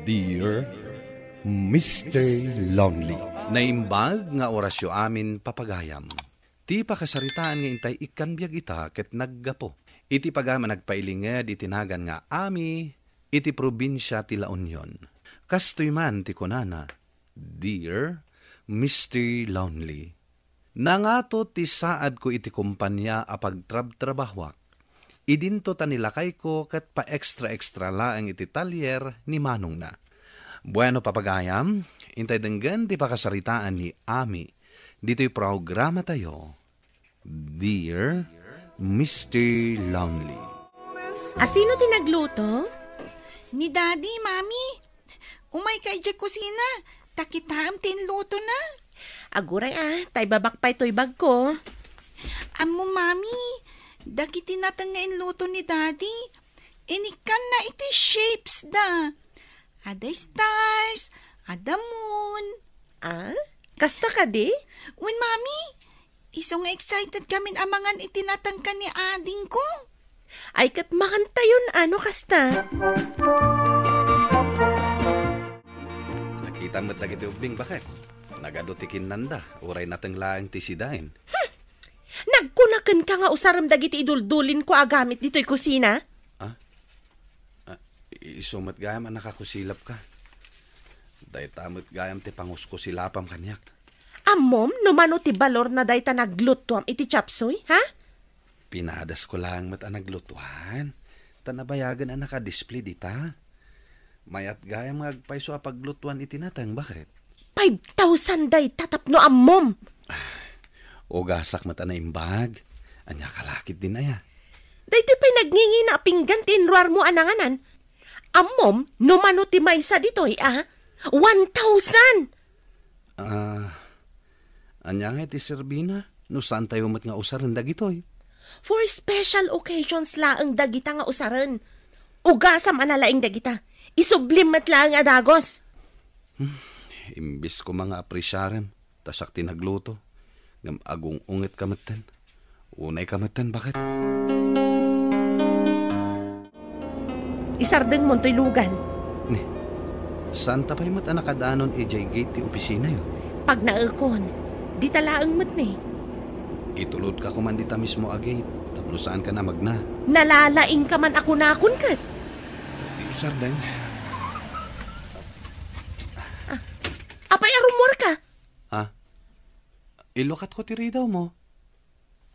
Dear Mr. Lonely. Naimbag nga orasyo amin papagayam. Ti pakasaritaan nga intay ikanbiyag ita ket naggapo. Iti pagama nagpailinged itinagan nga ami iti probinsya ti La Union. Kastoy man ti kunana, Dear Mr. Lonely. Nangato ti saad ko iti kumpanya a pagtrab-trabahwak. Idinto tanilakay ko ket pa extra laeng iti talyer ni Manong na. Bueno papagayam, intay denggan ti pakasaritaan ni Ami. Dito'y programa tayo, Dear Mr. Lonely. Asino tinagluto? Ni Daddy, Mami. Umay kay Jack kusina. Takitaam tinluto na. Aguray tay babakpay to'y bag ko. Amo, Mami. Dagiti natang nga inluto ni Daddy. Inikan na iti shapes da. Ada stars, ada moon. Kasta ka di? Wen, Mami. Iso nga excited kami amangan itinatang ka ni ading ko. Ay kat makanta yun kasta. Nakita mo't dagiti ubing bakit? Nagadutikin nanda, uray natang laang tisidain. Nagkunakan ka nga usaram dagiti iduldulin ko agamit dito'y kusina? Isumat gayam ang nakakusilap ka. Day tamot gayam ti pangusko silapam kanyak. Amom, numano ti balor na day ta naglutuam iti chapsoy, ha? Pinadas ko lang mat ang naglutuan. Tanabayagan ang nakadisplay dita. Mayat gayam agpaiso a paglutuan itinatang, bakit? 5,000 day tatapno amom. O gasak mat na imbag. Anya kalakit din aya. Day ti pa'y nagngingi na pinggan tinruar mo ananganan. Amom, numano ti maysa dito'y, 1,000! Anya nga ti Serbina, no saan tayo mat nga usaran dagitoy? For special occasions laang dagita nga usaran. Ugasam analaing dagita. Isublim mat laang adagos. Imbis ko mga apresyarem, tasak tinagluto. Ngam agong ungit kamatan. Unay kamatan, bakit? Isardeng mo to'y lugan. Saan tapay mat nakadanon EJ gate ti opisina yun? Pag naakon, di talaang mat ni. Itulod ka kuman dita mismo a gate. Tapno saan ka na magna? Nalalaing ka man ako na akon kat. Isardeng. Apay arumor ka. Ilokat ko ti ridaw mo.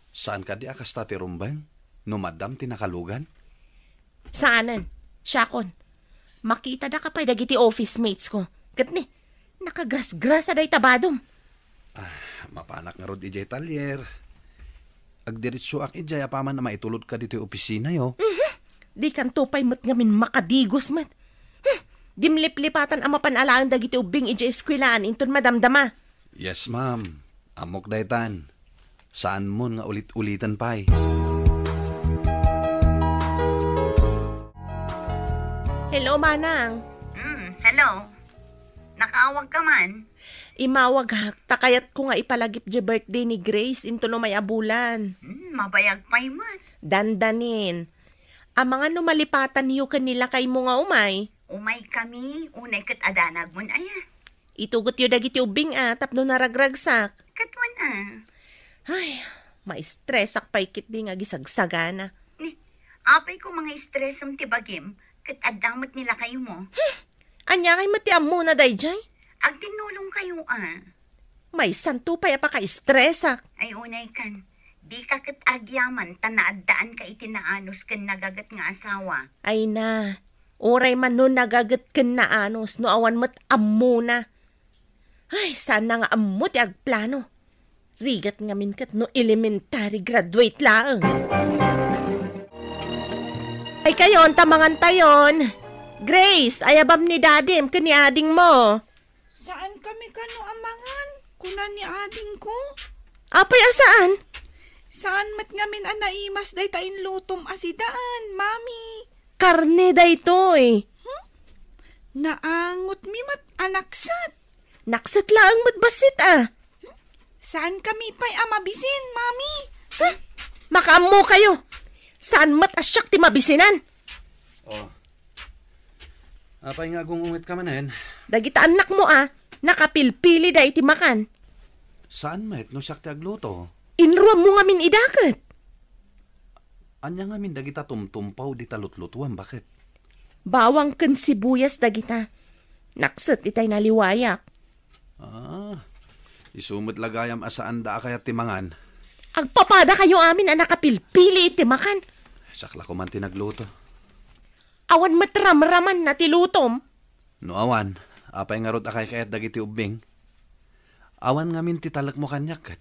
Saan ka di akas ta ti rumbang? No madam tinakalugan? Saanan? Syakon. Makita da ka pa'y dagiti office mates ko. Kat ni, nakagrasgrasa day tabadom. Mapanak nga rod ijay talyer. Agdiritso ak ijay apaman na maitulod ka dito yung opisina yo. Di kan tupay mat ngamin makadigos mat. Dimlip-lipatan ang mapanalaang dagiti ubing ijay eskwilaan inton madamdama. Yes, ma'am. Amok daytan. Saan mo nga ulit-ulitan pa'y? Hello, Manang. Hello. Nakaawag ka man? Imawag hak, takayat ko nga ipalagip di birthday ni Grace into no may abulan. Mabayag pa'y man. Dandanin. Ang mga numalipatan niyo kanila kay mo nga umay. Umay kami, unay kat adanag mo na aya. Itugot yu dagiti ubing tapno naragragsak. Katwan Ay, ma-stressak pa'y kit di nga gisagsagana. Apay ko mga stressam tibagim, kat adamot nila kayo mo. Anya kay matiam muna day jay. Agtinulong kayo May santo pa'y pa ka-stressak. Ay unay kan, di ka kat agyaman, tanaadaan ka itinaanos kan nagagat nga asawa. Ay na, oray man no nagagat kan naanos, no awan mat ammo na. Ay, sana nga ammo ti agplano. Rigat nga min kat no elementary graduate laang. Ay kayon, tamangan tayon. Grace, ayabam ni dadim kani ading mo. Saan kami kano amangan? Kuna ni ading ko? Apay asaan? Saan mat ngamin anaimas day tain lutom asidaan, Mami? Karne day toy. Naangot mi mat anaksat. Naksit laang matbasit Saan kami pa'y amabisin, Mami? Makaammo kayo. Saan mat asyak ti mabisinan? Apay nga gungungit ka manen. Dagiti anak mo nakapilpili da iti makan. Saan met no siyak ti agluto? Inruam mo ngamin idaket. Anya nga min dagita tumtumpaw di talutlutuan, bakit? Bawang ken sibuyas dagita. Nakset itay naliwayak. Isumot lagayam asaan da kayat timangan. Agpapada kayo amin nakapilpili iti makan. Sakla ko man tinagluto. Awan matram-raman na tilutom. No awan, apay nga rod akay kayat dagiti ubing. Awan nga min titalak mo kanyak kat.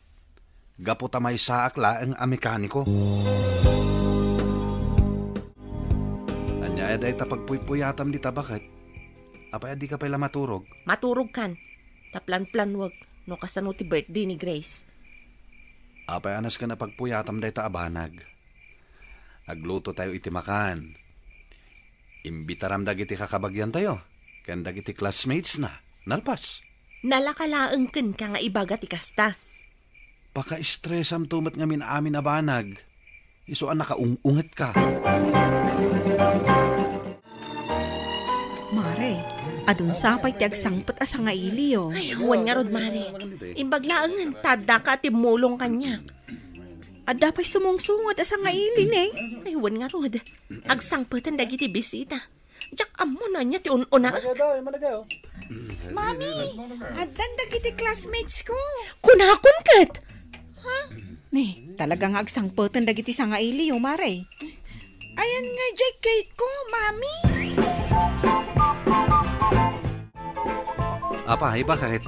Gapo tamay saak laeng a mekaniko. Anya eday tapagpuypuyatam di tabakat. Apay adi ka pala maturog. Maturog kan. Taplan-plan wag. No kasano ti birthday ni Grace. Apay anas ka na pagpuyatam day ta abanag. Agluto tayo iti makan. Imbitaram dagiti kakabagyan tayo. Ken dagiti classmates na. Nalpas. Nalakalaeng ken ka nga ibaga ti kasta. Paka-stressam tumat ngamin amin abanag. Isuan nakaungungit ka. Mare, adun sapay ti agsangpet asa nga iliyo. Ay, huwan nga rod, Mari. Imbaglaangan, tada ka timulong kanya. At dapat sumungsungod asa nga ilin eh. Ay, huwan nga rod. Agsangpetan dagiti bisita. Diyak amo na niya ti una. Mami, adan dagiti classmates ko. Kunakon kat. Ne, talagang agsangpetan dagiti sa nga iliyo, Mare. Ayan nga jay cake ko, Mami. Apa, iba kahit.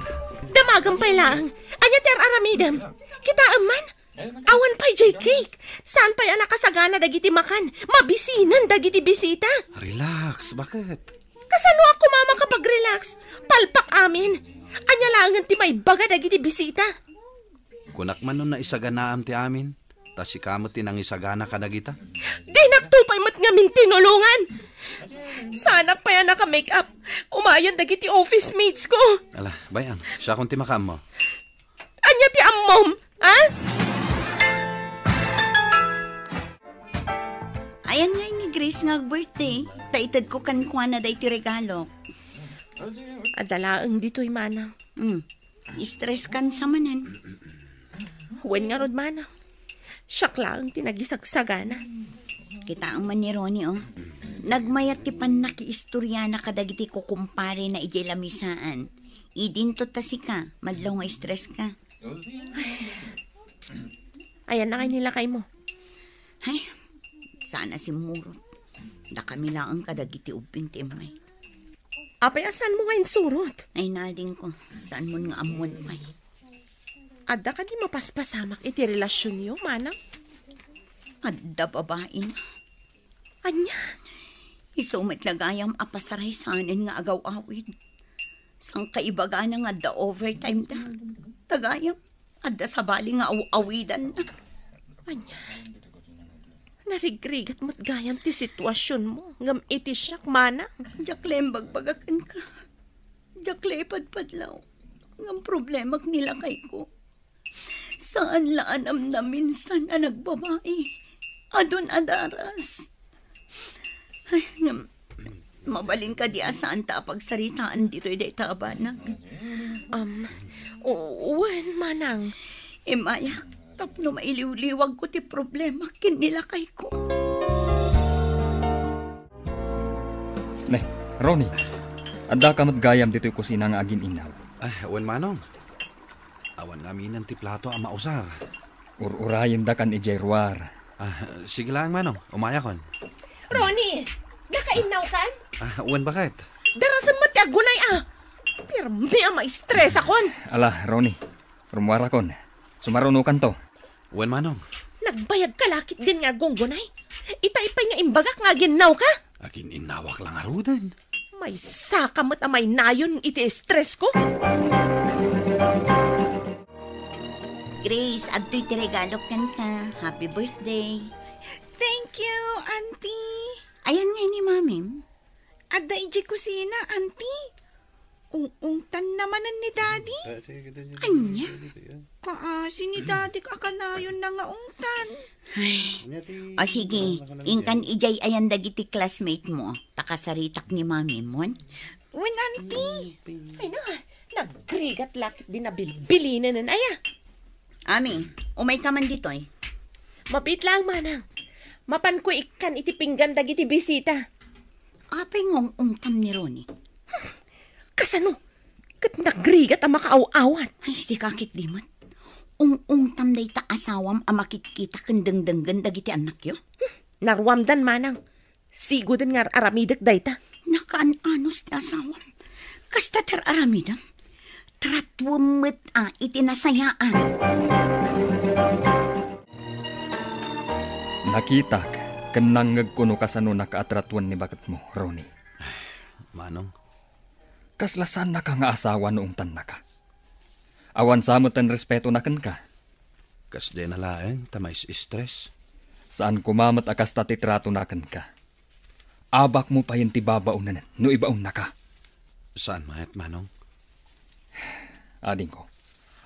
Damagang pa'y laang. Anya ter aramidam. Kita aman. Awan pa'y jay cake. Saan pa'y nakasagana dagiti makan? Mabisinan dagiti bisita. Relax, bakit? Kasano ako mama kapag relax? Palpak amin. Anya langan ti may baga dagiti bisita. Kunak man nun na isaganaam ti amin. Tas si kamot tinang isagana ka dagita. Di naktupay mat ngamin tinulungan. Sana pa yan naka-makeup. Umayan dagiti office mates ko. Ala, bayang, siya kung timakam mo. Anya ti ammom, ha? Ayan nga ni Grace nga birthday. Taitad ko kankwa na day ti regalo. Adalaang dito'y mana. Stress kan sa manan. Huwan nga rod mana. Siyak lang tinagisagsagana. Kita ang man ni Ronnie, Nagmayat ti pan nakiistorya na kadagiti ko kumpare na ijay lamisaan. Idinto tasi ka, madlaw nga stress ka. Ayan na kayo nila kay mo. Ay, sana si Murot. Da kami lang ang kadagiti ubing timay. Apay, asan mo ngayon surot? Ay, nading ko. Saan mo nga amon pa'y? Adda ka di mapaspasamak iti relasyon niyo, manang? Adda babae na. Anya? Isumat lagayam apasaray sanin nga agaw-awid. Sang kaibaga na nga da overtime da. Tagayam, adda sabali nga awidan na. Anya? Narigrigat mo't gayam ti sitwasyon mo. Ngam iti siyak, manang. Jaklem bagbagakan ka. Jakle padpadlaw. Ngam problema nila kay ko. Saan laanam na minsan na nagbabae? Adon adaras. Ay, mabaling ka di asaan ta pagsaritaan dito'y day taabanag. Uwan, manang. Mayak, tapno mailiw-liwag ko ti problema kinila kay ko. Neh, Ronnie, adda ka matgayam dito'y kusina nga agin inaw. Ay, uwan manong. Awan nga minan ti plato ang mausar. Ururayin da kan ijayruar. Sige lang manong, umaya kon. Ronnie, nakainaw kan? Uwan bakit? Darasan mo ti agunay Pero may ma-stress akon. Ala, Ronnie, rumwara kon. Sumarunukan to. Uwan manong. Nagbayag kalakit din nga gunggunay. Itaipay nga imbagak nga ginaw ka. Agin inawak lang arudan. May sakamot amay nayon iti stress ko. Grace, abto'y ti regalo kan ka. Happy birthday. Thank you, Auntie. Ayan nga ni Mami. Adda iji kusina, Auntie. Ungtan namanan ni Daddy. Anya? Kaasi ni Daddy kakalayon na nga ungtan. O sige, ingkan ijay ayan dagiti classmate mo. Takasaritak ni Mami mon. Wen, Auntie. Ay na, nagrigat lakit din na bilbili na aya. Ami, umay ka man dito eh. Mapit lang, manang. Mapan ko ikan iti pinggan dagiti bisita. Apay ngong ungtam ni Ronnie. Kasano? Kat nagrigat ang makaaw-awat. Ay, si kakit di man. Ungtam day ta asawam a makikita kendeng-denggen dagiti anak yo. Narwamdan, manang. Sigo din nga aramidak dayta. Nakaan-anos ti asawam. Kasta ter aramidam. Tratwamit itinasayaan. Nakitak, kanangag kuno kasano nakaatratwan ni bakat mo, Ronnie. Manong, Kaslasan na ka nga asawa noong tan na ka. Awan samot ang respeto na kan ka. kas de nalaeng tamais stress. Saan kumamat akas tatitrato na kan ka. Abak mo pa yung tibabaunan no ibaon na ka. Saan mayat, Manong? Ading ko,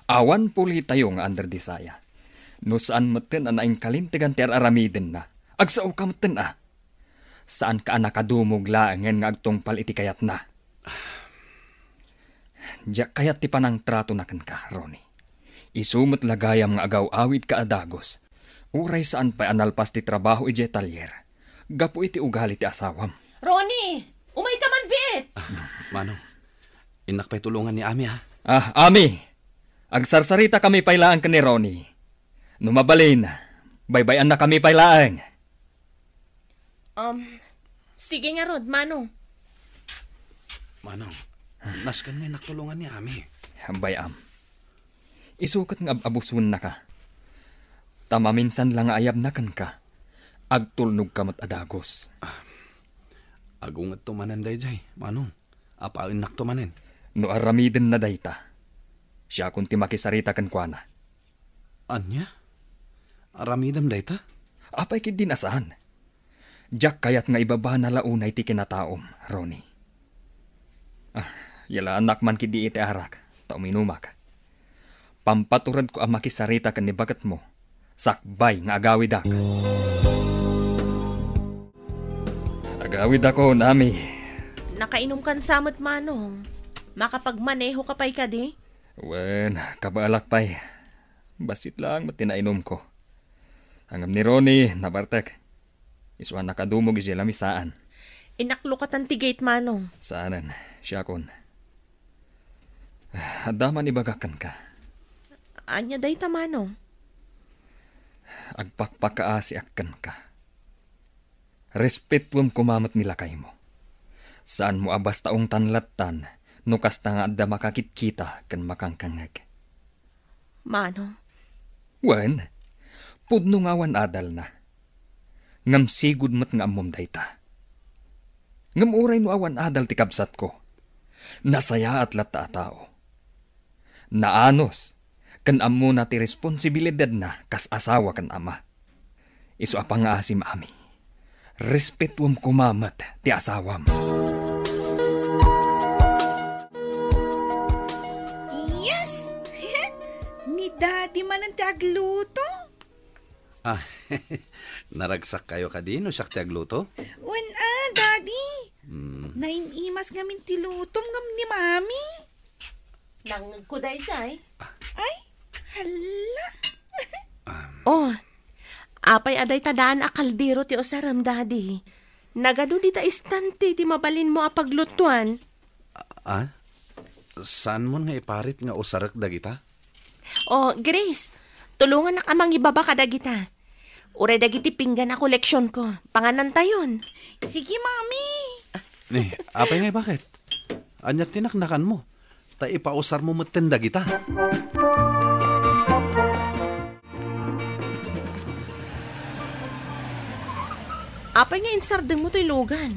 awan puli tayo nga under disaya. No saan maten anaing kalintigan ter aramiden na. Agsao ka maten Saan ka nakadumog laangan nga agtungpal iti kayat na. Diyak kayat ti panang trato na kan ka, Ronnie. Isumot lagayam nga agaw awid ka adagos. Uray saan pa analpas ti trabaho ije talyer. Gapu iti ugali ti asawam. Ronnie! Umay ka man, bit! Manong, inak pa'y tulungan ni Ami, ha? Ami! Agsarsarita kami pailaan ka ni Ronnie. Numabalin, baybayan na kami pailaan. Sige nga, Rod, manong. Manong, naskan na inak tulungan ni Ami. Bayam. Isukat nga abusun na ka. Tama minsan lang ayab na kan ka. Agtulnog ka mat adagos. Agung at tumanan day jay, Manong. Apa inak tumanen? No aramiden na dayta. Siya kung ti makisarita kan kwa na. Anya? Aramidam day ta? Apay kid din asahan. Diyak kayat nga ibaba na launay ti kinataom, Ronnie. Yala anak man kid di iti arak. Tauminumak. Pampaturad ko ang makisarita kan ni bagat mo. Sakbay nga agawid ak. Agawid ako, Nami. Nakainom kan samot, manong. Makapagmaneho ka pa'y ka di? Wen, kabalak pa'y. Basit lang matinainom ko. Hangam ni Ronnie, nabartek. Iswan nakadumog isila misaan. Inaklo ka tantigate, manong. Saanan, siya kon. Adaman ibagakan ka. Anya day ta, manong. Agpakpakaasi akan ka. Respetuam kumamat nila kay mo. Saan mo abas taong tanlatan, no kasta nga adda makakit-kita kan makangkangag. Manong. Wen, pudno nga wan adal na. Ngam sigud mat nga amom dayta. Ngam uray no awan adal ti kabsat ko. Nasaya at lata tao. Naanos, kan amo na ti responsibilidad na kas asawa kan ama. Isu apa nga asim ami. Respetuam kumamat ti asawam. Yes! Ni Daddy man ang tagluto. Naragsak kayo ka din o siyak ti agluto? Wen Daddy. Naimimas ngamin ti lutom ngam ni Mami. Nangag ko day. Ay, hala. Oh, apay aday tadaan a kaldero ti osaram, Daddy. Nagado di ta istante ti mabalin mo a paglutuan. Saan mo nga iparit nga usarak dagita? Oh, Grace, tulungan na kamang ibaba ka dagita. Uray dagiti pinggan na koleksyon ko. Panganan tayon. Sige, Mami. Apay nga bakit? Anya tinaknakan mo. Ta ipausar mo maten dagita. Apay nga insardeng mo to'y lugan.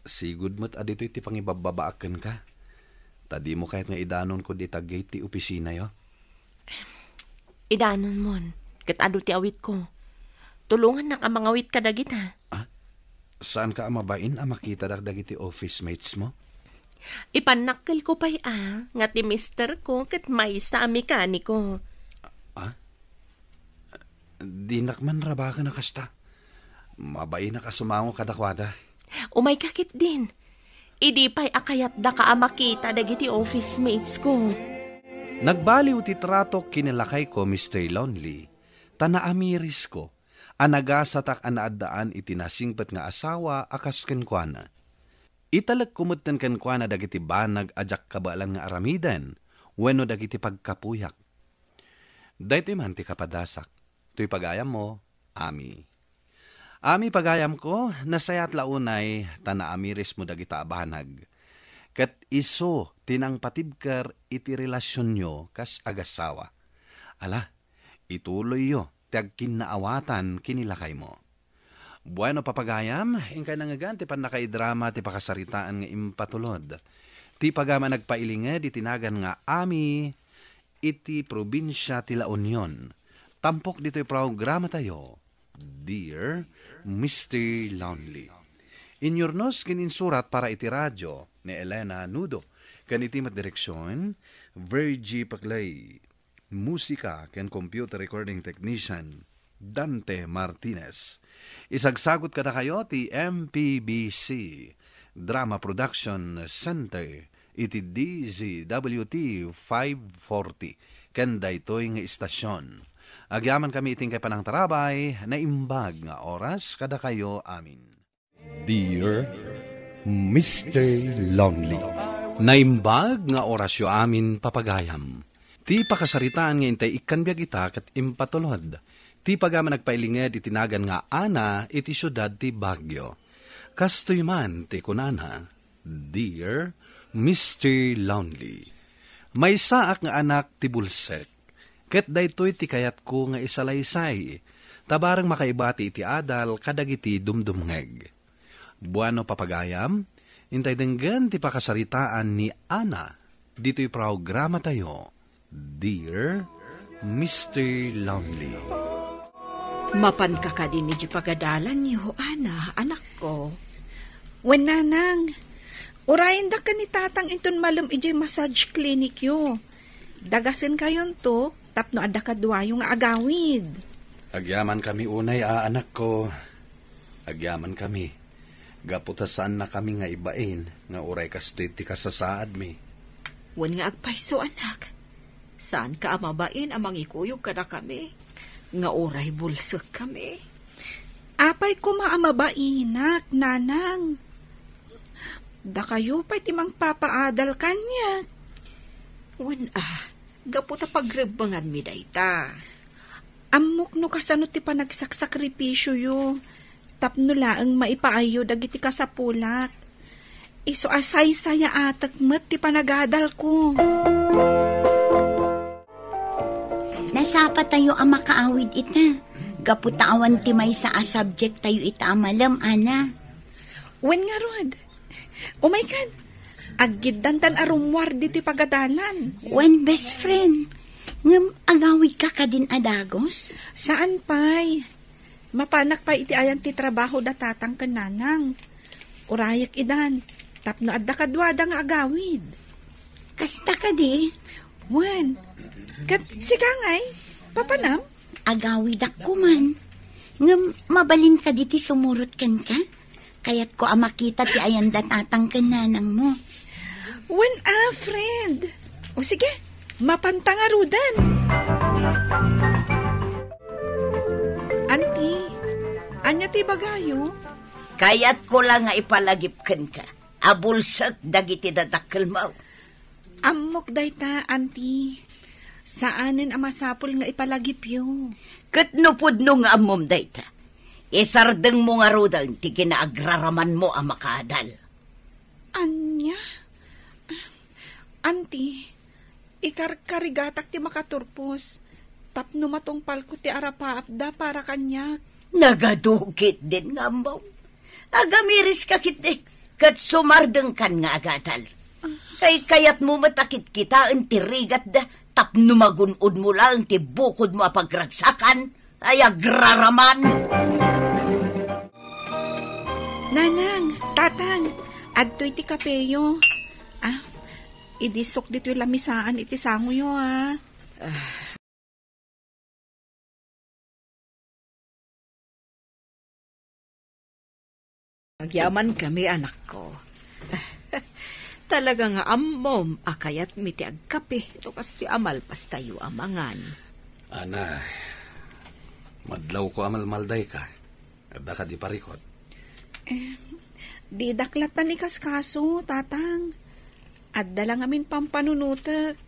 Sigud mo't adito iti pangibababaaken ka. Tadi mo kahit nga idanon ko di tagay ti opisina yo. Idanon mon. Kat ado ti awit ko. Tulungan na ka mangawit ka dagita. Saan ka amabain makita dagiti office mates mo? Ipanakil ko pa'y nga ti mister ko ket may sa mekaniko. Di nakman raba ka na kasta. Mabay na kasumango kadakwada. Umay kakit din. Idi pa'y akayat da ka makita dagiti office mates ko. Nagbaliw ti trato kinilakay ko, Mr. Lonely. Tanaamiris ko. Anagasatak anaadaan itinasingpat nga asawa akas kenkwana. Italag kumutan kenkwana dagiti banag ajak kabalan nga aramidan, wenno dagiti pagkapuyak. Daytoy man ti kapadasak, to'y pagayam mo, Ami. Ami pagayam ko, nasayat launay, tanaamiris mo dagita abanag. Kat iso, tinang patibkar iti relasyon nyo kas agasawa. Ala, ituloy yo. Tiag kinaawatan kinilakay mo. Bueno papagayam, ingkay nangagan ti panakaidrama ti pakasaritaan nga impatulod. Ti pagama nagpailinged itinagan nga Ami iti probinsya ti La Union. Tampok dito'y programa tayo, Dear Mr. Lonely. Inyornos kininsurat para iti radyo ni Elena Nudo. Kanitimat direksyon, Virgie Paclay. Musika ken computer recording technician Dante Martinez. Isagsagot kada kayo ti MPBC Drama Production Center iti DZWT 540 ken daytoy nga istasyon. Agyaman kami iting kay panang tarabay na imbag nga oras kada kayo amin. Dear Mr. Lonely. Naimbag nga orasyo amin papagayam. Ti pakasaritaan nga intay ikanbiag ita kat impatulod. Ti pagama nagpailinged itinagan nga ana iti syudad ti Baguio. Kastoy man ti kunana, Dear Mr. Lonely. May saak nga anak ti bulsek. Ket daytoy ti kayat ko nga isalaysay. Tabarang makaibati iti adal kadagiti dumdumngeg. Buano papagayam, intay denggan ti pakasaritaan ni Ana. Dito'y programa tayo, Dear Mr. Lonely. Mapan ka ka din ni pagadalan ni Ana, anak ko. Wen nanang, urayan da ka ni tatang inton malam ije massage clinic yo. Dagasin kayon to, tapno ada kadwa yung agawid. Agyaman kami unay, anak ko. Agyaman kami. Gaputasan na kami nga ibain, nga uray kastoy ti kasasaad mi. Wen nga agpaiso, anak. Saan ka amabain amang ikuyog ka na kami? Nga oray bulsak kami. Apay ko maamabainak, nanang. Da kayo pa'y timang papaadal kanya. Wen gaputa pagrebangan mi dayta. Amok no kasano ti panagsakripisyo yo. Tapno laang maipaayo dagiti kasapulak. Iso asay saya atak met ti panagadal ko. Nasapa tayo ang makaawid ita. Gaputawan ti may sa subject tayo ita amalam, Ana. Wen nga rod. Umay kan. Aggidantan arumwar diti pagadalan. Wen best friend. Ngam agawid ka ka din adagos? Saan pa'y? Mapanak pa iti ayan ti trabaho da tatang kananang. Urayak idan. Tapno adda kadwada nga agawid. Kasta ka di? Wen. Kat sikangay, papanam? Agawid ako man. Ngam mabalin ka diti sumurot kan ka? Kaya't ko makita ti ayan da tatang kananang mo. Wen friend. O sige, mapantangarudan. Auntie, anya ti bagayo? Kaya't ko lang nga ipalagipkan ka. Abulsak dagiti dadakkel mo. Amok dayta, auntie. Saanen ang masapol nga ipalagip yo? Katnupod no nga amom dayta. Isardeng mo nga rudan ti kinaagraraman mo ang makaadal. Anya? Auntie, ikarkarigatak ti makaturpos. Tapno matungpal ko ti arapaapda para kanyak. Nagadukit din nga mo. Agamiris kakit kat sumardeng kan nga agadal. Kayat mo matakit kita ang tirigat da. Tapno magunod mo lang ti bukod mo apagragsakan ay agraraman. Nanang, tatang, adto'y ti kapeyo. Idisok dito yung lamisaan iti sanguyo, ha? Nagyaman kami, anak ko. Talaga nga ammom, akayat mi ti agkape. Lukas ti amal pas tayo amangan. Ana, madlaw ko amal-malday ka. Adda ka di parikot. Di daklatan ni kaskaso, tatang. Adda lang amin pampanunutak.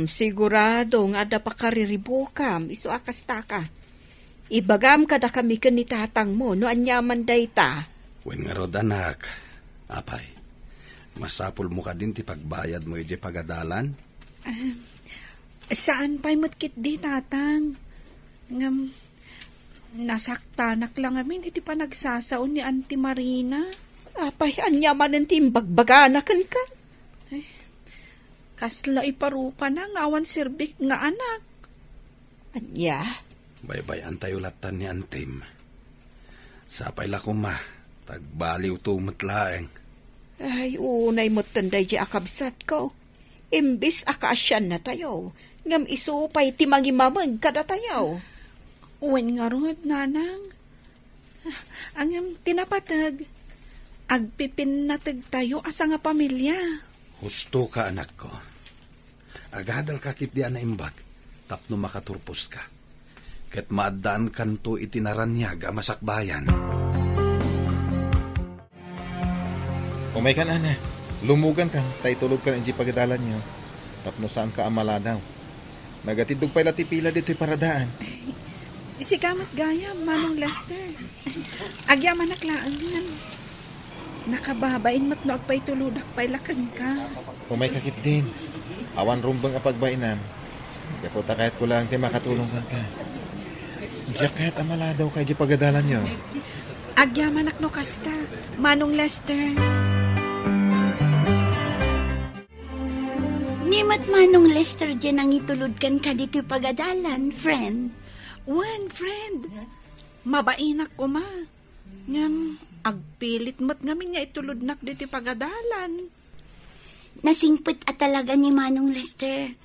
Sigurado nga ada pa kariribukam. Iso akas taka. Ibagam kada kami ni tatang mo, no anyaman dayta. Wen nga rod anak, apay, masapul mo ka din ti pagbayad mo iti pagadalan? Saan pa'y matkit di, tatang? Ngam, nasaktanak lang amin iti panagsasaon ni Auntie Marina. Apay, anyaman ang timbagbaganakan ka. Kasla iparupa na ngawan sirbik nga anak. Anya? Baybay antayo latan ni Antim. Sapay lakuma, tagbaliw to matlaeng. Ay, unay mo't tanday di akabsat ko. Imbis akaasyan na tayo. Ngam isupay ti mangimamag kada tayo. Uwen nga rod, nanang. Ang tinapatag. Agpipin natag tayo asa nga pamilya. Husto ka, anak ko. Agadal kakit di na imbag. Tapno makaturpos ka. Ket maadaan kanto itinaranyag masakbayan. Umay kan, ana. Lumugan kan. Tay tulog ka na pagadalan nyo. Tapno saan ka amala daw. Nagatidog pa'y latipila dito'y paradaan. Si Kamot Gaya, Manong Lester. Agyaman naklaan yan. Nakababain mat no agpay tuludak pa'y lakan ka. Umay kakit din. Awan rumbang apagbainam. Kaputa kahit ko lang tayo makatulong ka. Diyak kahit amala daw kayo di pagadalan nyo. Agyaman no kasta, Manong Lester. Nimat Manong Lester dyan ang itulod ka dito pagadalan, friend. One friend. Mabainak ko ma. Ngam, agpilit mat ngamin nga itulodnak dito pagadalan. Nasingpit at talaga ni Manong Lester.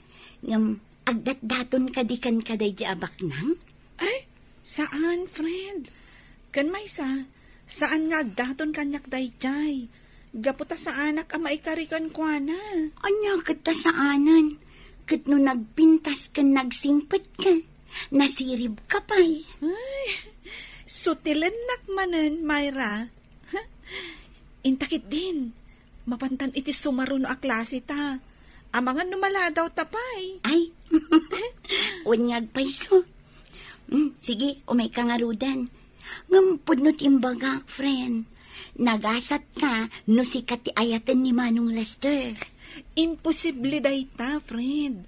Ngam, agdat-daton kadikan kaday di abak nang? Ay, saan, friend? Kan may saan nga agdaton kanyak dayjay? Gaputa sa anak ang maikarikan ko na. Anya kita sa anan. Kat no nagpintas ka, nagsingpit ka. Nasirib ka pa'y. Ay, sutilan nakmanan, Myra. Intakit din. Mapantan iti sumaruno a klase ta. Amangan numala daw tapay. Ay, unyag pa'y so. Sige, umay ka nga rudan. Ngampod no't imbagak, friend. Nagasat ka no si kati ayatan ni Manong Lester. Imposible day ta, friend.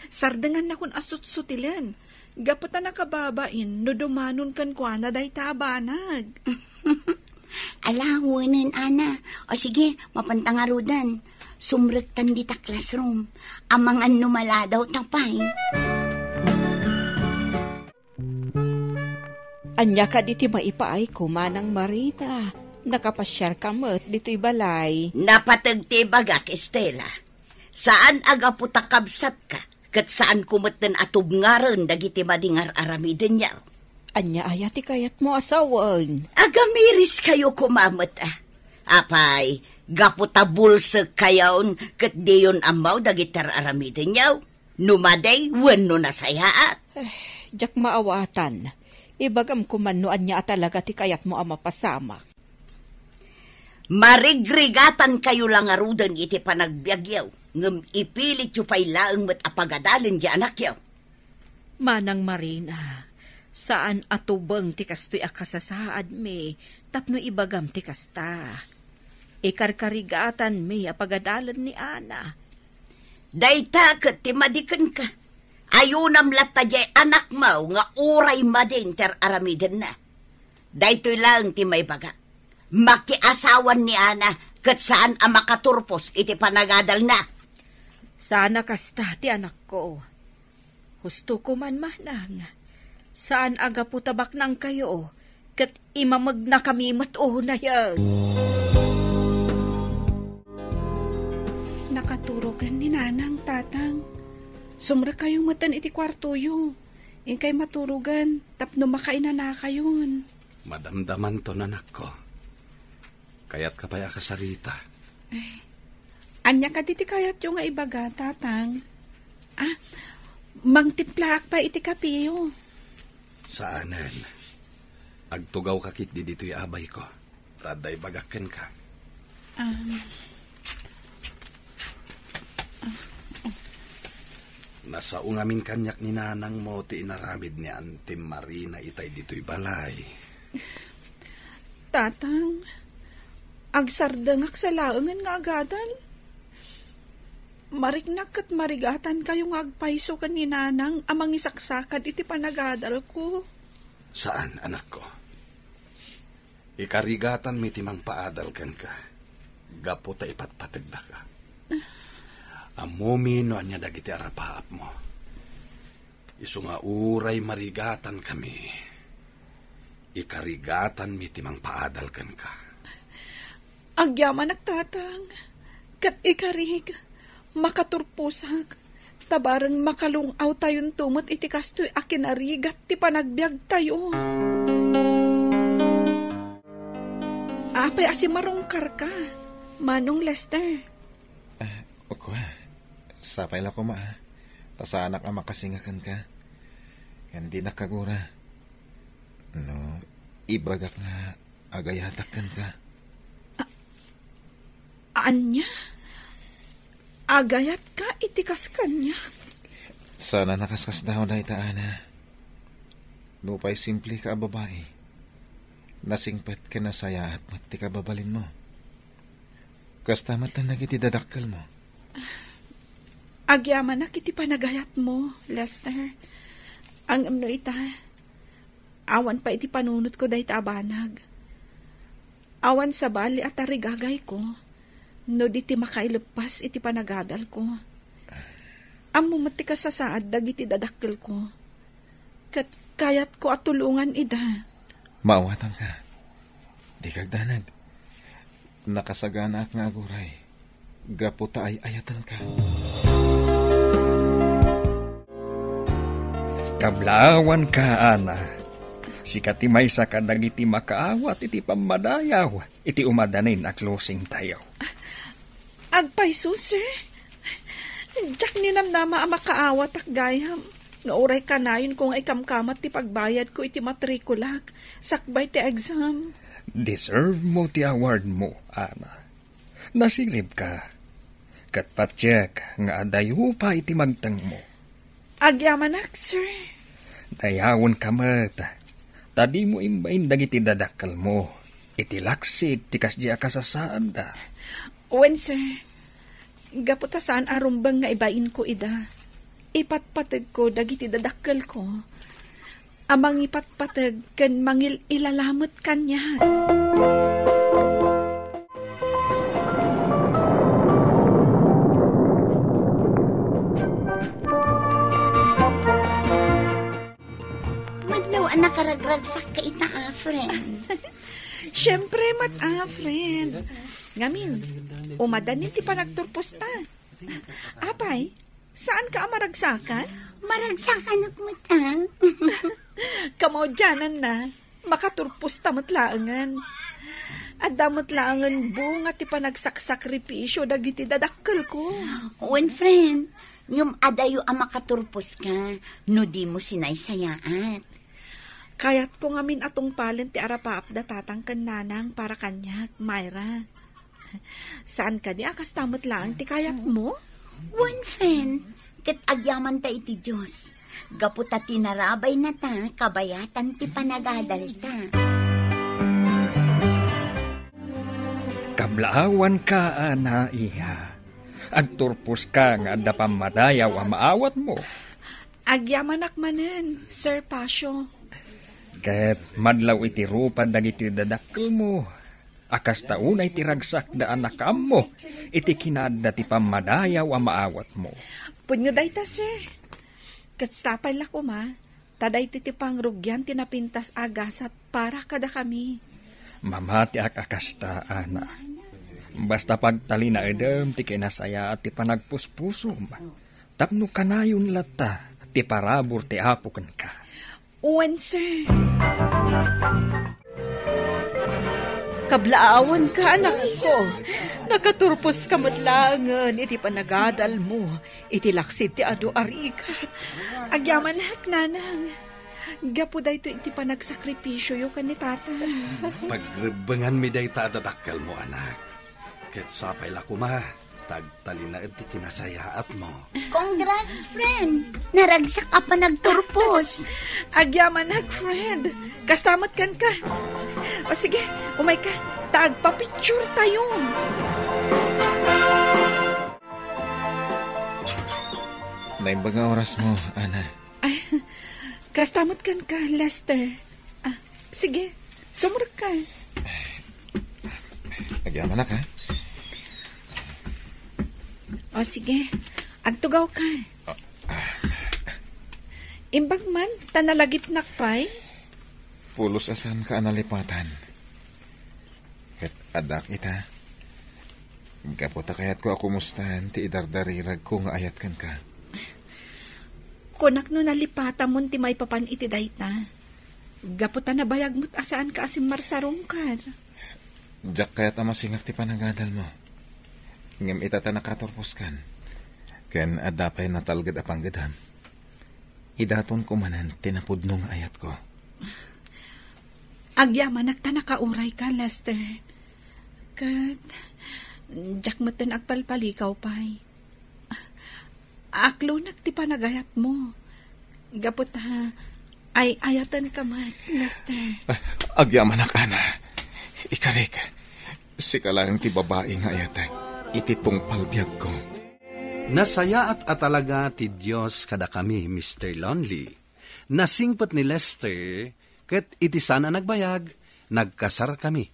Sardangan na kun asut-sutilan. Gapata nakababain no dumanon kan kwa na day tabanag. Alawanan, Ana. O sige, mapantangarudan. Sumrektan di ta classroom. Amang numala daw tapay. Anya ka diti maipaay ko, Manang Marina. Nakapasyar ka mo't dito'y balay. Napatagti bagak, Estela. Saan aga putakabsat ka? Kat saan kumatan atubngaran dagiti madingar aramiden niya? Anya ayati kayat mo asawan. Agamiris kayo kumamat ah. Apay, gaputabulsag kayaon kat diyon amaw dagitar aramiden niya. Numaday, wano nasayaat. Jak maawatan. Ibagam kumanuan niya talaga ti kayat mo ang mapasama. Marigrigatan kayo lang arudan iti panagbiagyaw. Ngam ipilit yu pa'y laang mat apagadalin di anak yaw. Manang Marina, saan atubang ti kastoy akasasaad me, tapno ibagam ti kasta. Ikarkarigatan me apagadalan ni Ana. Dayta kat ti madikan ka. Ayunam latadya anak mo nga uray madin ter aramiden na. Daytoy lang ti may baga. Makiasawan ni Ana kat saan ang makaturpos iti panagadal na. Sana kasta ti anak ko. Husto ko man manang. Saan aga putabak nang kayo kat imamag na kami mato na yan. nakaturogan ni nanang tatang. Sumra kayong matan iti kwartoyo. Kay maturugan, tapno makaina na kayon. Madamdaman to nanak ko. Kaya't kapaya ka sarita. Anya ka diti kayat yung nga ibaga, tatang. Mangtimplaak pa iti kapiyo. Saanan? Agtugaw kakit di dito'y abay ko. Taday bagakken ka. Nasa ungamin kanyak ni nanang mo ti inaramid ni Auntie Marina itay dito'y balay. Tatang, agsardangak sa laungan nga agadan. Mariknak kat marigatan kayong agpaiso kan ni nanang amang isaksakad iti panagadal ko. Saan, anak ko? Ikarigatan mi timang paadal kan ka. Gapo ta ipatpatagda ka. Amumi no anya dagiti arapaap mo. Isu nga uray marigatan kami. Ikarigatan mi timang paadal kan ka. Agyaman nagtatang. Kat ikarig. Makaturpusak. Tabarang makalungaw tayon tumot iti kastoy akinarigat ti panagbiag tayo. Apay asimarungkar ka. Manong Lester. Ako sapay lang ko Tasa anak ang makasingakan ka. Hindi nakagura. No, ibagak nga agayatakan ka. Anya? Agayat ka itikas kanya. Sana nakaskas daw na itaana. Lupay simple ka babae. Nasingpet ka na saya at mati ka babalin mo. Kastamat na nagitidadakkel mo. Agyaman na kiti panagayat mo, Lester. Ang amno ita. Awan pa iti panunot ko dahi abanag. Awan sa bali at tarigagay ko. No di ti makailepas iti panagadal ko. Amo mati ka sa saad dagiti dadakkel ko. Kat kayat ko at tulungan ida. Maawatan ka. Di kagdanag. Nakasagana ak nga aguray. Gaputa ay ayatan ka. Kablawan ka, ana. Sikati may sa kadagiti makaawat iti pamadayaw. Iti umadanin a closing tayo. Agpaiso, sir. Diyak ninamnama ang makaawat ak gayam. Nga oray kanayon kung ay kamkamat ti pagbayad ko iti matrikulak. Sakbay ti exam. Deserve mo ti award mo, ana. Nasilip ka. Katpatsyak nga adayo pa iti magtang mo. Agyamanak, sir. Dayawon ka mata. Tadi mo imbain dagiti dadakal mo. Iti laksit ti kasya kasasaan da. Wen, sir. Gaputasaan arumbang nga ibain ko ida. Ipatpatag ko dagiti dadakal ko. Amang ipatpatag kan mangil ilalamot kanya. Madlaw ang nakaragragsak ka ita, friend. Siyempre, friend. Ngamin, umadanin ti panagturpos ta. Apay, saan ka amaragsakan? Maragsakan ako mata. Kamodyanan na, makaturpos ta matlaangan. At damatlaangan bunga ti panagsakripisyo dagiti dadakkel ko. When friend, ngam adayo ang makaturpos ka, no di mo sinaysayaat. Kayat ko ngamin atong palen ti arapaap da tatangkan nanang para kanyak, Myra. Saan ka di akas tamot lang ti kayat mo? One friend, kat agyaman ta iti Diyos. Gaputa tinarabay na ta, kabayatan ti panagadal ta. Kablaawan ka, ana, iha. Agturpos ka nga da pamadayaw ang maawat mo. Agyamanak manen, Sir Pasio. Ket madlaw iti rupa dagiti dadakkel mo. Akas taunay ti ragsak da anakam mo. Iti kinadda ti pamadayaw ang maawat mo. Punyo day ta, sir. Katstapay la ko ma. Taday ti pangrugyan tinapintas agasat para kada kami. Mamati ak akasta, ana. Basta pagtali na edem, ti kinasaya at ti panagpuspusom. Tapno kanayon lata, ti parabor ti apukan ka. Uwan, sir. Kablaawan ka, anak ko. Nakaturpos ka matlangan, iti panagadal mo. Iti laksid ti adu arikat. Agyaman hak, nanang. Gapo da ito iti panagsakripisyo yung kanitata. Pagbangan mi day tadadakkel mo, anak. Ket sapay la kuma, tagtalin na iti kinasayaat mo. Congrats, friend. Naragsak ka pa nagturpos. Agyaman hak, friend. Kastamat kan ka. O sige, umay ka. Tagpa-picture tayo. Naimbaga oras mo, Ana. Ay, kastamot kan ka, Lester. Sige, sumurag ka. Nagyaman na ka. O sige, agtugaw ka. Imbag man, tanalagip nakpay. Pulos asan ka analipatan. Ket adak ita. Gaputa kayat ko ako mustahan, ti idardarirag ko nga ayat kan ka. Kunak no nalipata mo ti may papan iti dayta. Gaputa na bayag mo't asaan ka asim marsarong ka. Jak kayat amasingak ti panagadal mo. Ngem itata nakatorpos kan. Ken adapay natalgad apang gadam. Idaton ko manan tinapudnong ayat ko. Agyaman nagtanakauray ka, Lester. Kat, jak mo't tin agpalpalikaw pa'y. Aklo nagti panagayat mo. Gapot ha, ay ayatan ka man, Lester. Agyaman na ka na. Ikarik, si kalang ti babae nga ayatek, ititong palbiyag ko. Nasaya at atalaga ti Diyos kada kami, Mr. Lonely. Nasingpot ni Lester, ket iti sana nagbayag, nagkasar kami.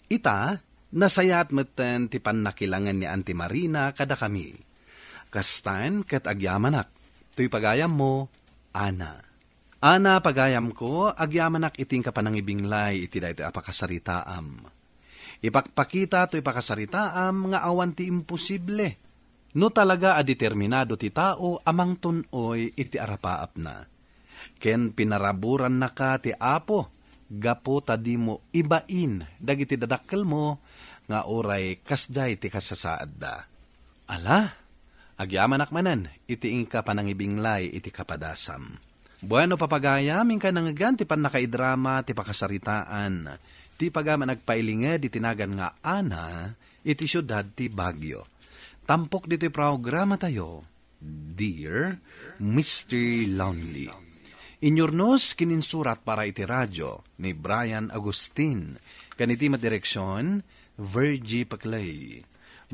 Ita, nasaya at meten ti pannakilangan ni Auntie Marina kada kami. Kastan ket agyamanak, tuy pagayam mo, Ana. Ana pagayam ko, agyamanak iting kapanangibinglay iti dayto apakasaritaam. Ipakpakita tuy pakasaritaam nga awan ti imposible. No talaga adeterminado ti tao amang tunoy iti arapaap na. Ken pinaraburan na ka ti apo, gapo tadi mo ibain, dagiti dadakkel mo, nga oray kasday ti kasasaad da. Ala, agyamanak manan, iti ingka panangibinglay iti kapadasam. Bueno papagayaming ka nangagan ti panakaidrama ti pakasaritaan, ti pagama nagpailinged iti tinagan nga Ana, iti syudad ti Baguio. Tampok dito programa tayo, Dear Mr. Lonely. Inyornos kininsurat para iti radyo ni Brian Agustin, kaniti madireksyon, Virgie Paclay.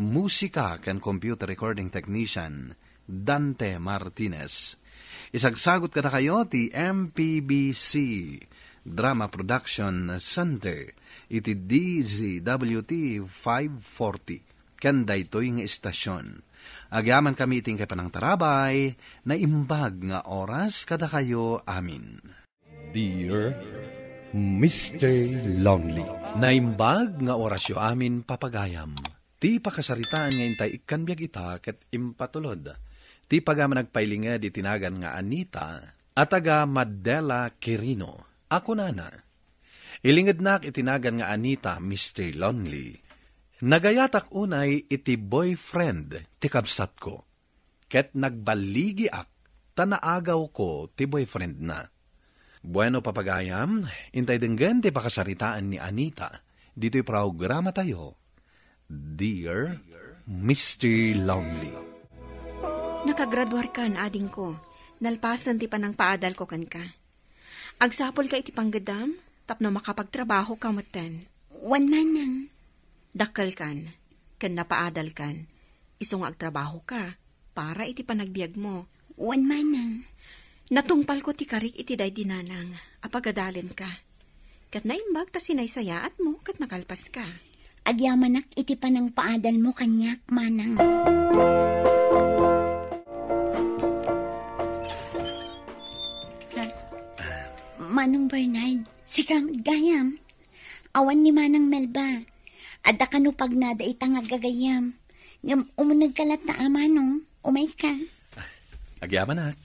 Musika kan computer recording technician, Dante Martinez. Isagsagot ka na kayo ti MPBC Drama Production Center, iti DZWT 540. Kanda ito'y nga istasyon. Agyaman kami iting kay panang tarabay, na imbag nga oras kada kayo amin. Dear Mr. Lonely. Naimbag nga orasyo amin papagayam. Ti pakasaritaan ngayon tayo ikanbiag ita ket impatulod. Ti pagama nagpailinged itinagan nga Anita at taga Madela Quirino. Ako nana. Ilinged nak itinagan nga Anita, Mr. Lonely. Nagayatak unay iti boyfriend ti kabsat ko. Ket nagbaligi ak, tanaagaw ko ti boyfriend na. Bueno papagayam, intay denggen ti pakasaritaan ni Anita. Dito'y programa tayo, Dear Mr. Lonely. Nakagraduar ka na ading ko. Nalpasan ti panang paadal ko kan ka. Agsapol ka iti panggadam, tapno makapagtrabaho ka matan. One manang. Dakkel kan, ken napaadal kan, isong agtrabaho ka, para iti panagbiag mo. One manang. Natungpal ko ti karik iti day dinanang, apagadalen ka. Kat naimbag ta sinaysayaat mo, kat nakalpas ka. Agyamanak iti panang paadal mo kanyak, manang. Manong Bernard, sikam gayam. Awan ni Manang Melba. Ada ka no pag nada itang agagayam. Ngam umunag kalat na amanong. Umay ka. Agyaman nak.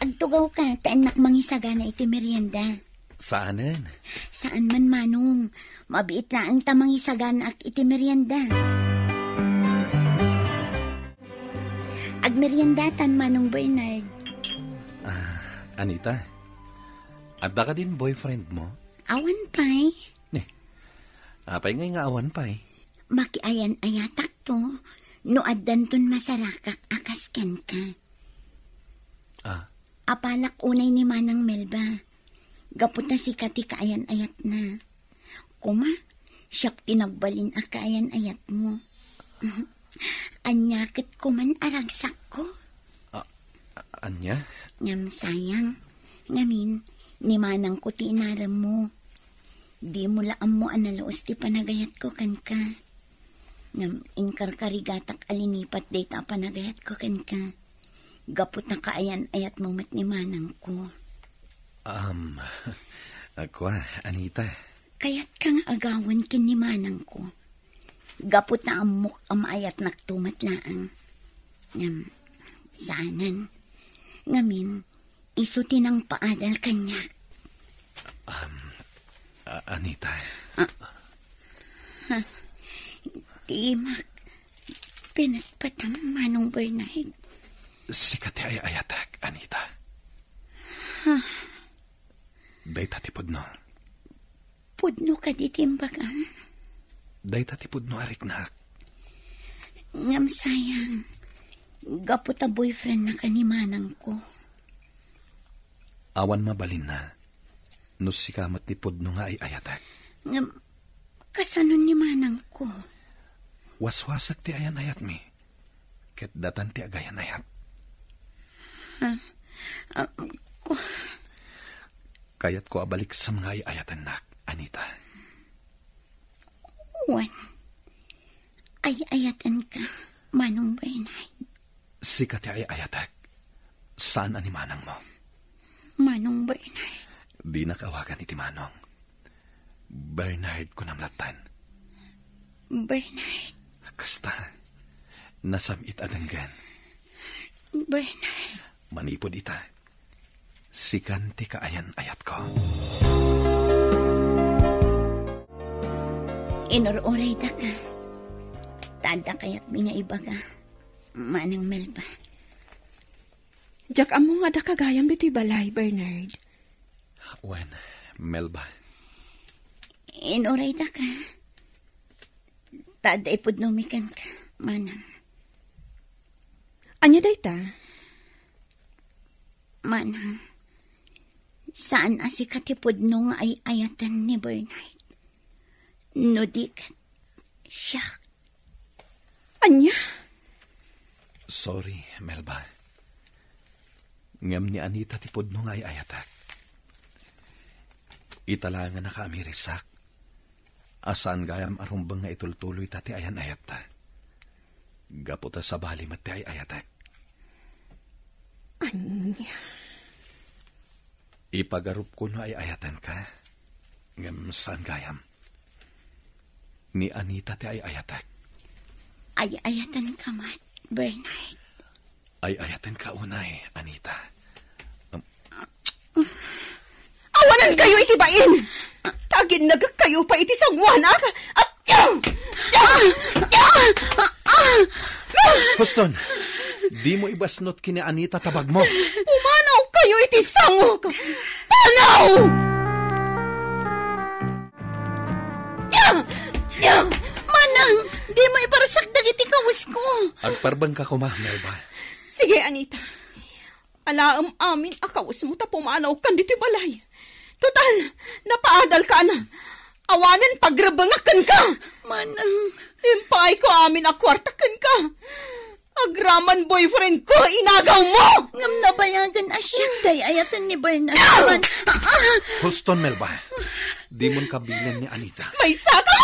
Agtugaw ka, taanak mangisaga na iti merienda. Saanen? Saan man manong. Mabiit na ang tamang isaga na iti merienda. Agmeriendatan manong Bernard. Anita, adda ka din boyfriend mo? Awan pa'y. Apay nga awan pa'y. Makiayan ayatak to. No addan ton masarakak akasken ka. Apalak unay ni Manang Melba. Gapot na si Kati kaayan ayat na. Kuma, siyak tinagbalin akaayan ayat mo. Anyakit ko man aragsak ko. Anya? Ngam sayang. Ngamin, ni Manang ko ti inaram mo. Di mo laam mo analoos ti panagayat ko kan ka. Ngam inkarkarigatak alinipat data panagayat ko kan ka. Gapot na kaayan ayat mo mat ni Manang ko. Ako, Anita. Kaya't kang agawan kin ni Manang ko. Gapot na amok ayat naktumat laang. Ngam, saanan. Ngamin, isutin ang paadal kanya. Anita. Timak, pinatpatang Manong Bernard. Si Kati ay ayatak, Anita. Dayta ti pudno. Pudno ka di timbagang. Dayta ti pudno ariknak. Ngam sayang. Gapot a boyfriend na kanimanang ko. Awan mabalin na. Nus si kamat ti pudno nga ay ayatak. Ngam, kasanon ni Manang ko. Waswasak ti ayan ayat mi. Ket datan ti agayan ayat. Kayat ko abalik sa mga ayatan nak, Anita. Wan, ay ayatan ka, Manong Bernard. Si Kati ay ayatak. Saan ani Manang mo? Manong Bernard. Di nakawagan iti Manong. Bernard ko namlatan. Bernard. Kasta, nasamit adanggan. Bernard. Manipod ita. Sikan ti kaayan ayat ko. Inuroray da ka. Tada kayat mi nga ibaga. Manang Melba. Jak amo nga da kagayam biti balay, Bernard. Wen, Melba. Inuray da ka. Tada ipudnumikan ka, Manang. Anya dayta? Manang, saan asikatipod nung ay ayatan ni Bernard? Nudikat, siyak. Anya? Sorry, Melba. Ngam ni Anita tipod nung ay ayatak. Italangan na kami risak. Asan gayam arumbang nga itultuloy tati ayan ayat ta. Gaputa sa bali mati ay ayatak. Anya? Ipagarup ko na ay ayatan ka. Ngam saan gayam? Ni Anita ti ay ayatak. Ay ayatan ka, Mat, Bernard. Ay ayatan ka unay, Anita. Awanan kayo itibain! Tagin nag kayo pa iti sangwanak! Huston, di mo ibasnot kini Anita tabag mo. Umanaw kayo iti sangok! Tanaw! Manang, di mo iparasak dagiti kawas ko. Agparbang ka kuma, Melba. Sige, Anita. Alaam amin akawas mo ta pumanaw kan dito balay. Total, napaadal ka na. Awanan pagrabangakan ka. Manang. Impay ko amin akwartakan ka. Agraman boyfriend ko, inagaw mo! Ngam nabayagan asyak day ayatan ni Bernard. Houston, Melba. Di mon kabilan ni Anita. May saka!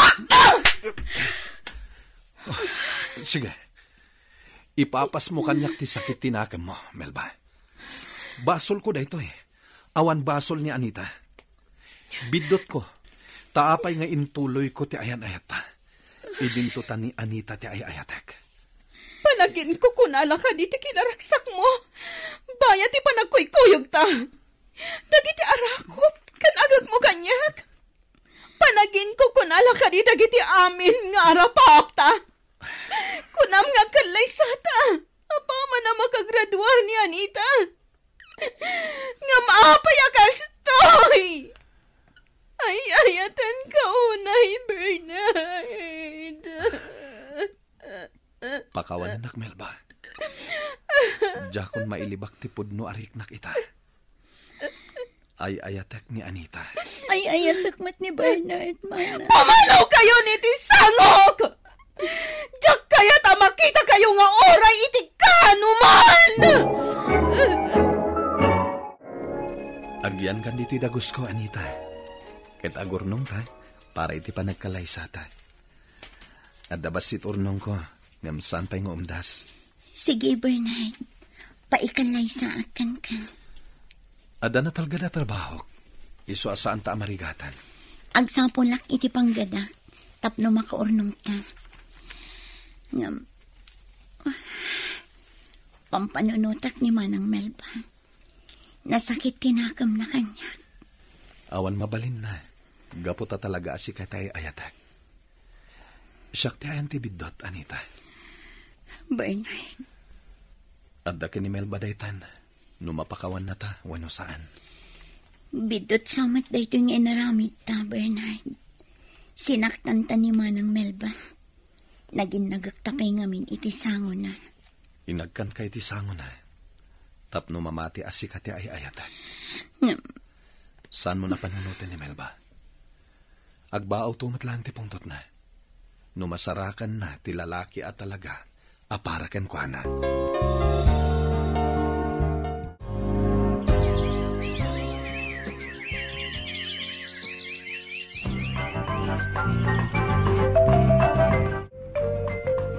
Sige. Ipapas mo kanyak ti sakit tinakam mo, Melba. Basol ko da ito eh. Awan basol ni Anita. Bidot ko. Taapay nga intuloy ko ti ayan-ayata. Idintutan ni Anita ti ay-ayatek. Panagin ko kunala ka di ti kinaragsak mo. Baya ti panagkuykuyog ta. Dagiti arakop, kan agag mo kanyak. Panagin ko kunala ka di dagiti amin nga arapap ta. Kunam nga kalay sata. Apa man na makagraduar ni Anita. Nga maapay akastoy. Ay, ayatan ka unay, Bernard. Pakawan anak Melba. Jakon mailibak ti pudno arik na kita. Ay ayatek ni Anita. Ay ayatek mat ni Bernard, mana. Pamalaw kayo ni ti sangok! Diyak kaya ta makita kayo nga oray iti kanuman! Agyan kan dito dagos ko, Anita. Ket agurnong ta, para iti panagkalaysa ta. At dabas sit urnong ko, ngamsan pa'y nga umdas. Sige, Bernard. Paikalay sa akan ka. Ada na talga na trabaho. Iso asaan ta amarigatan. Agsapolak iti panggadak. Tapno makaurnong ta. Ngam. Pampanunutak ni Manang Melba. Nasakit tinakam na kanya. Awan mabalin na. Gapo ta talaga asi katay ayatak. Siyak ti ayan ti bidot, Anita. Bernard. Adda ka ni Melba daytan. Numapakawan na ta, wano saan. Bidot samat dayto nga inaramid ta, Bernard. Sinaktan ta ni Manang Melba. Naging nagagtapay ngamin iti sango na. Inagkan kay ti sango na. Tapno mamati asi kati ay ayatak. Saan mo na panunutin ni Melba? Agbaaw tumat lang ti pungtot na. Numasarakan na ti lalaki at talaga. Aparakan ko na.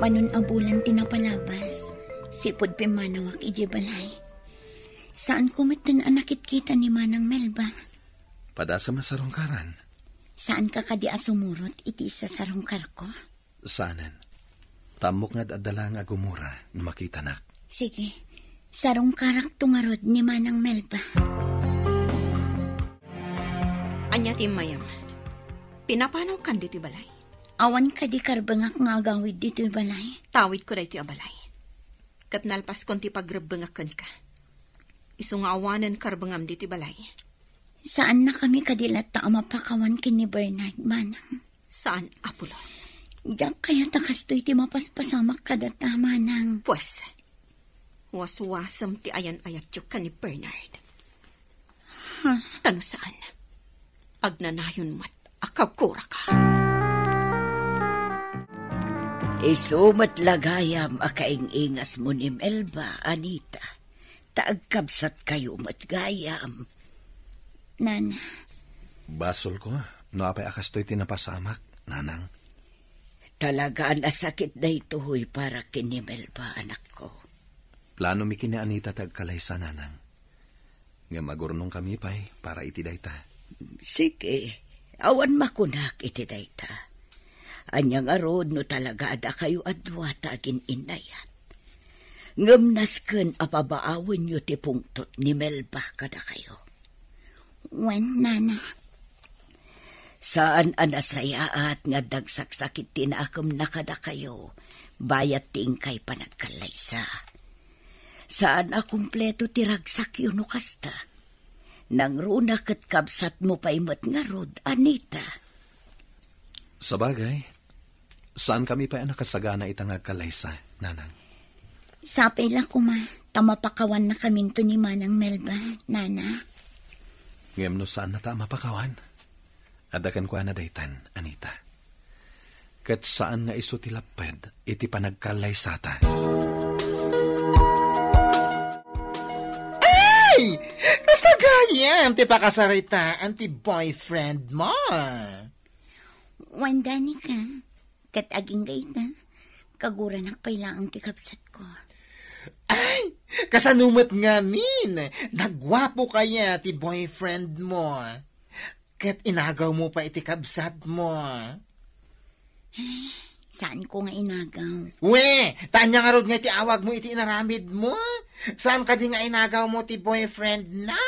Manon abulan tinapalabas. Sipod pimanawak iji balay. Saan kumitin anakit kita ni Manang Melba? Pada sa masarungkaran. Saan ka kadi asumurot iti sa sarungkar ko? Saanan. Tamok nga dadala nga gumura na makita nak. Sige, sarungkarak tungarod ni Manang Melba. Anya ti mayam. Pinapanaw kan dito balay. Awan ka di karbangak nga agawid dito balay. Tawid ko dito balay. Kat nalpas kon ti pagrabbangakan ka. Iso nga awanan karbangam dito balay. Saan na kami kadilat ta mapakawan kini Bernard, Manang? Saan, Apulos? Diyak kaya takastoy ti mapaspasamak kadata, Manang. Pues, waswasam ti ayan-ayat yung ka ni Bernard. Ha? Tano saan? Agnanayon mat, akagkura ka. Isumat lagayam akaingingas mo ni Melba, Anita. Taagkabsat kayo matgayam. Nana. Basol ko, no apay akastoy tinapasamak, Nanang. Talagaan asakit na ito'y para kini Melba, anak ko. Plano mi kini Anita tagkalaysa, Nanang. Nga magurnong kami pa'y para itidayta. Sige, awan makunak itidayta. Anyang arod no talaga ada kayo adwa tagin inayat. Ngamnasken apabaawan nyo ti pungtot ni Melba kada kayo. Wen, Nana. Saan anasayaat nga dagsaksakit tinakam na kada kayo, bayat tingkay panagkalaysa. Saan a kumpleto tiragsak yun no kasta. Nang runa kat kabsat mo pa imat nga rod, Anita. Sabagay, saan kami pa nakasagana itang agkalaysa, Nanang? Sapay lang kuma, tamapakawan na kaminto ni Manang Melba, Nana. Ngem no saan na ta mapakawan? Adakan ko na daytan, Anita. Kat saan nga iso tilaped, iti panagkalaysa ta. Ay! Kasta gayam, ti pakasarita, anti-boyfriend mo. Wandani ka, kat aging gayta, kaguran akpailaang tikapsat ko. Ay! Kasanumat nga min, nagwapo kaya ti boyfriend mo. Kat inagaw mo pa iti kabsat mo. Saan ko nga inagaw? We, tanya nga rod nga iti awag mo iti inaramid mo. Saan ka di nga inagaw mo ti boyfriend na?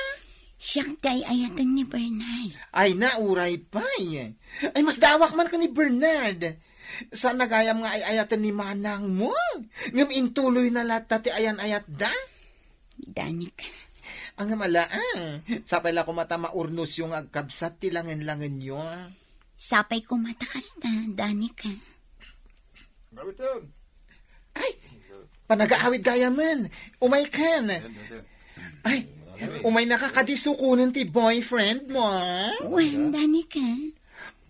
Siyang tay ayatan ni Bernard. Ay nauray pa eh. Ay mas dawak man ka ni Bernard. Saan nagayam nga ay ayatan ni manang mo? Ngam intuloy na lata ti ayan ayat da? Danica. Ang mala sapay la ko mata maurnos yung agkabsat ti langan-langan nyo. Sapay ko matakas na, Danica. Ay, panag-aawid gaya man. Umay kan. Ay, umay nakakadisukunan ti boyfriend mo. Well, Danica.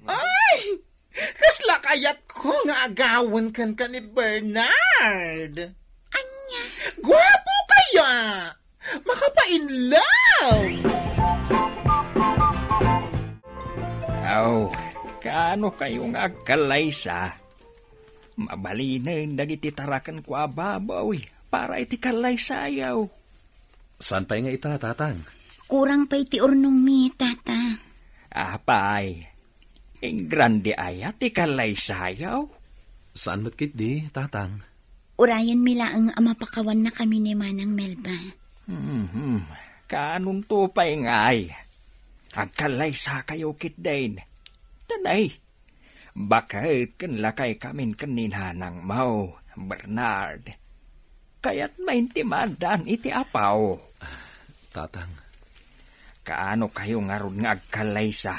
Ay, kasla kayat ko nga agawan kan ka ni Bernard. Anya? Gwapo kaya. Makapa-in love. Aw, kaano kayong agkalaysa? Mabalinin dagiti tarakan ko ababaw para iti kalaysayaw. Saan pa nga ita, tatang? Kurang pa iti urnong mi, tata. Apay, ang grande ayat ti kalaysayaw. Saan mo't kit di, tatang? Urayan mila ang amapakawan na kami ni Manang Melba. Kaanong tupay ngay? Agkalaysa kayo kit din. Tanay, bakit kanlakay kamin kaninhanang mau, Bernard? Kaya't maintimadan iti apaw. Tatang. Kaano kayo nga ron nga agkalaysa?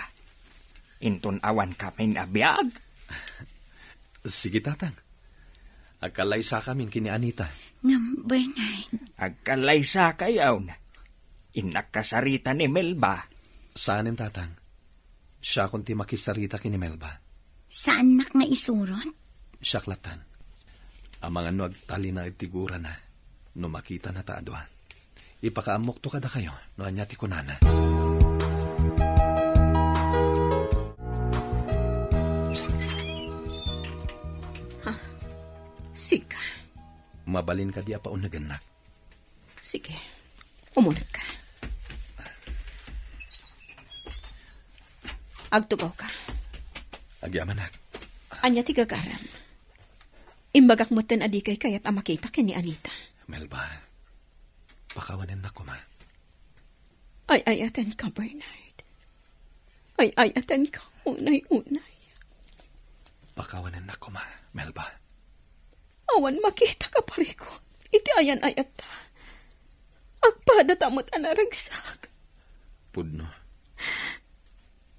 Inton awan kamin abiyag? Sige, tatang. Agkalaysa kamin kini Anita. Ngam, Bernard. Agkalaysa kayaw na. Inakasarita ni Melba. Saanin, tatang? Siya kunti makisarita kini Melba. Saan nak nga isurot? Siya klatan. Ang mga nuagtali na itigura na, no makita na taadwa. Ipakaamok to kada kayo, no anyati ko nana. Sika. Mabalin ka di apa unaganak. Sige, umunag ka. Agtugaw ka. Agyamanak. Anya ti gagaram. Imbagak mo ten adikay kayat amakita ken ni Anita. Melba, pakawanin na ko ma. Ay ayaten ka, Bernard. Ay ayaten ka, unay-unay. Pakawanin na ko ma, Melba. Awan makita ka pariko. Iti ayan ayat ta. Agpada tamot anaragsak. Pudno.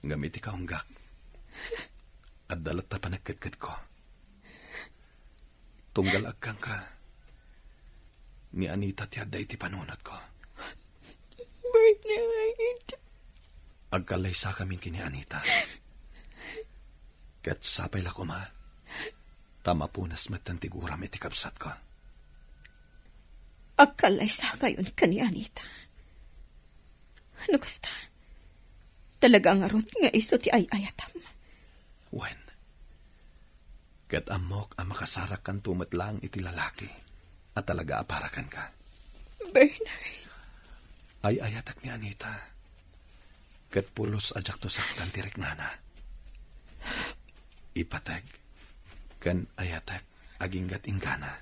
Gamiti ka unggak. At dalat ta panagkadkad ko. Tunggal agkang ka. Ni Anita ti adda iti panunat ko. Bernard. Agkalaysa kami kini Anita. Kat sapay la ko ma. Tama punas matantiguram iti kapsat ko. Agkalaysa kayon ka ni Anita. Ano kasta? Talaga nga rot nga iso ti ay-ayatam. Wen. Kat amok ang makasarak kan tumat lang iti lalaki at talaga aparakan ka. Bernard. Ay-ayatak ni Anita. Kat pulos ajak to saktan tirek nana. Ipatag. Kan ayatak aginggat ingkana.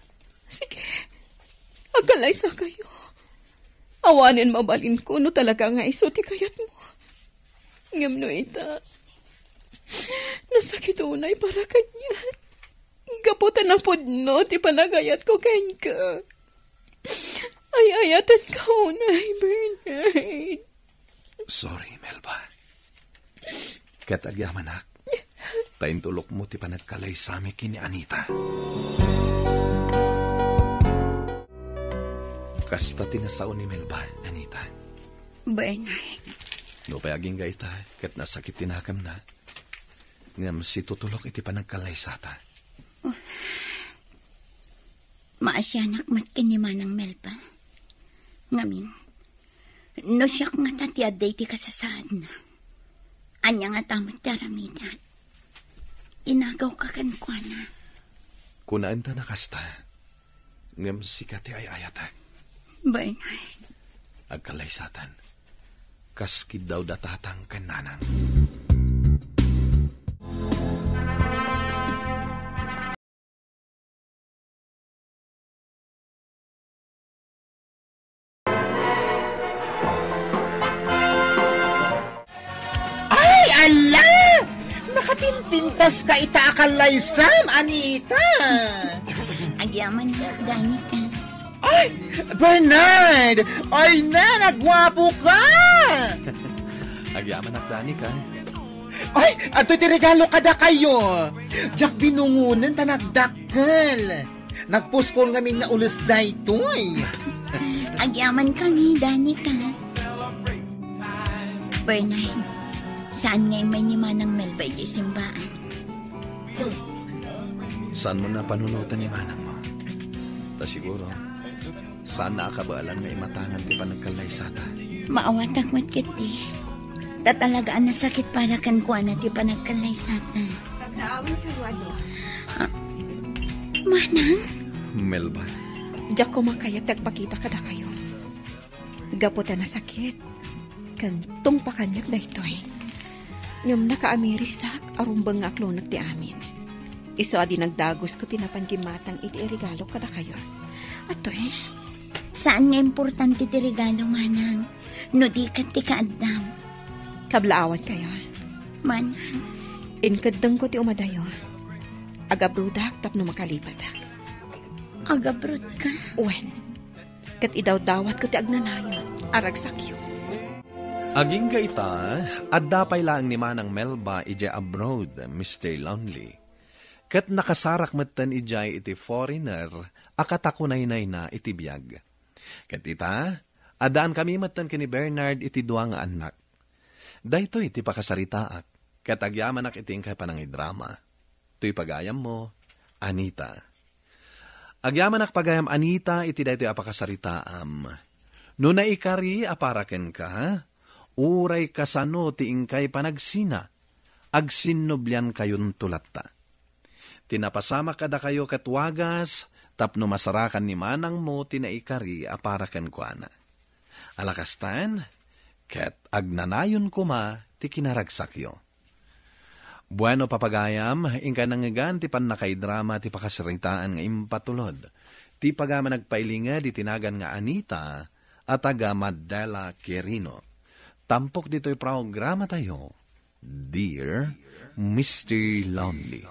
Sige. Agkalaysa kayo. Awanin mabalin ko no talaga nga iso ti kayat mo. Ngam no ita. Nasakit unay para kanya. Gaputan na po no, ti panagayat ko kanya ka. Ay ayatan ka unay, Bernard. Sorry, Melba. Kat agyamanak. Taintulok mo ti panagkalay sami kini Anita. Kasta tinasaon ni Melba, Anita. Bernard. No payaging ga ita, kat nasakit tinakam na. Ngam si tutulok iti panagkalay sata. Maasyanak matkinima ng Melba. Ngamin, no siyak nga tatiad day ti kasasad na. Anya nga tamad daramidan. Inagaw ka kankwana. Kunaan ta nakasta. Ngam si kati ay ayatak. Bernard. Agkalay satan. Kaskid daw datatang kananang. Nakapimpintas ka itaakalay Sam, Anita. Agyaman na, Danica. Ay, Bernard! Ay na, nagwapo ka! Agyaman at Danica. Ay, ato ti regalo kada kayo. Jack binungunan ta nagdakkel. Nagpuskol ngamin na ulos daytoy. Agyaman kami, Danica. Bernard, saan ngay may ni Manang Melba di simbaan? Saan mo na panunutan ni Manang mo? Ta siguro, saan nakakabaalan nga imatangan ti panagkalaysata? Maawatak mat kiti. Tatalagaan na sakit para kan kuha na ti panagkalaysata. Naawin ka, ano? Manang? Melba. Diyak ko makayat tagpakita kada kayo. Gaputan na sakit. Kantong pakanyak na ito'y. Ngam nakaamirisak arumbang nga aklonag ti amin. Iso adi nagdagos ko tinapan gimatang iti regalo kada kayo. Ato'y. Saan nga importante ti regalo, Manang? No di ka ti kaadam. Kablaawan kayo. Manang. Inkadang ko ti umadayo. Agabrudak tapno makalipadak. Agabrod ka? Wen. Kat idaw-dawat ko ti agnanayon. Aragsakyo. Aging gaita, at dapay lang ni Manang Melba ije abroad, Mr. Lonely. Kat nakasarak matan ijay iti foreigner, akatakunay-nay na iti biyag. Kat ita, adaan kami matan kini Bernard iti duwa nga anak. Dahito iti pakasaritaak, kat agyamanak iting kay panangidrama. To'y pagayam mo, Anita. Agyamanak pagayam Anita iti dahito apakasaritaam. No naikari aparaken ka, uray kasano ti ingkay panagsina, agsinnoblian kayon tulatta. Tinapasama kada kayo katwagas, tapno masarakan ni Manang mo tinaikari aparaken kuana. Alakastan, ket agnanayon kuma ti kinaragsakyo. Bueno papagayam, ingka nangigan ti pannakaidrama ti pakasaritaan nga impatulod. Ti pagama nagpailinga di tinagan nga Anita at taga Madela Quirino. Tampok dito'y programa tayo, Dear Mr. Lonely.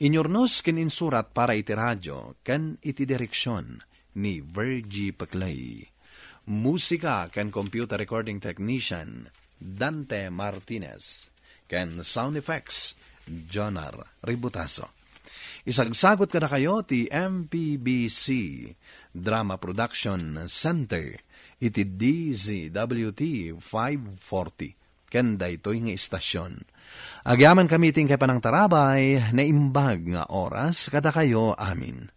Inyornos kin insurat para iti radyo, kan iti direksyon ni Virgie Paclay. Musika kan computer recording technician, Dante Martinez. Kan sound effects, Jonar Ributaso. Isagsagot ka na kayo ti MPBC Drama Production Center, iti DZWT 540. Kanda ito'y nga istasyon. Agyaman kami ting kay panang tarabay na imbag nga oras kada kayo amin.